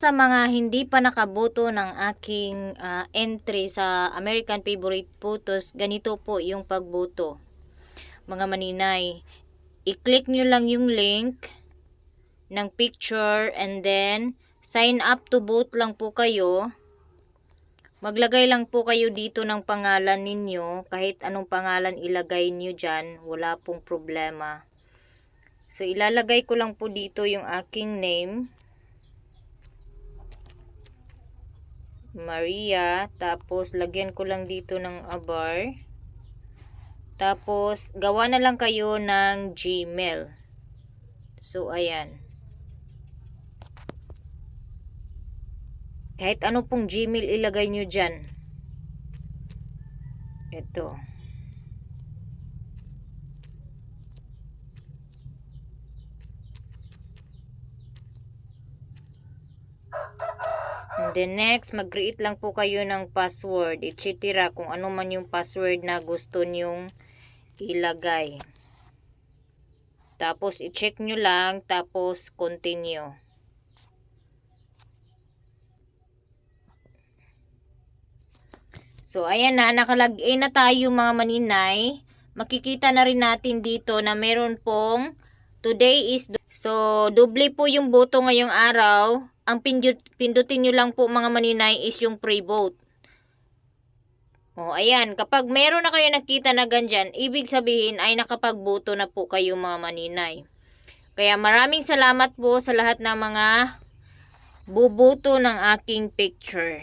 Sa mga hindi pa nakaboto ng aking entry sa American Favorite Photos, ganito po yung pagboto. Mga maninay, i-click nyo lang yung link ng picture and then sign up to vote lang po kayo. Maglagay lang po kayo dito ng pangalan ninyo. Kahit anong pangalan ilagay nyo dyan, wala pong problema. So, ilalagay ko lang po dito yung aking name. Maria. Tapos, lagyan ko lang dito ng abar. Tapos, gawa na lang kayo ng Gmail. So, ayan. Kahit ano pong Gmail ilagay nyo dyan. Ito. And then next, mag-create lang po kayo ng password. Etc. Kung ano man yung password na gusto nyong ilagay. Tapos, i-check nyo lang. Tapos, continue. So, ayan na. Nakalagin na tayo mga maninay. Makikita na rin natin dito na meron pong today is... So, doble po yung boto ngayong araw. Ang pindutin nyo lang po mga maninay is yung pre-vote. O, ayan. Kapag meron na kayo nakita na ganyan, ibig sabihin ay nakapagboto na po kayo mga maninay. Kaya maraming salamat po sa lahat ng mga buboto ng aking picture.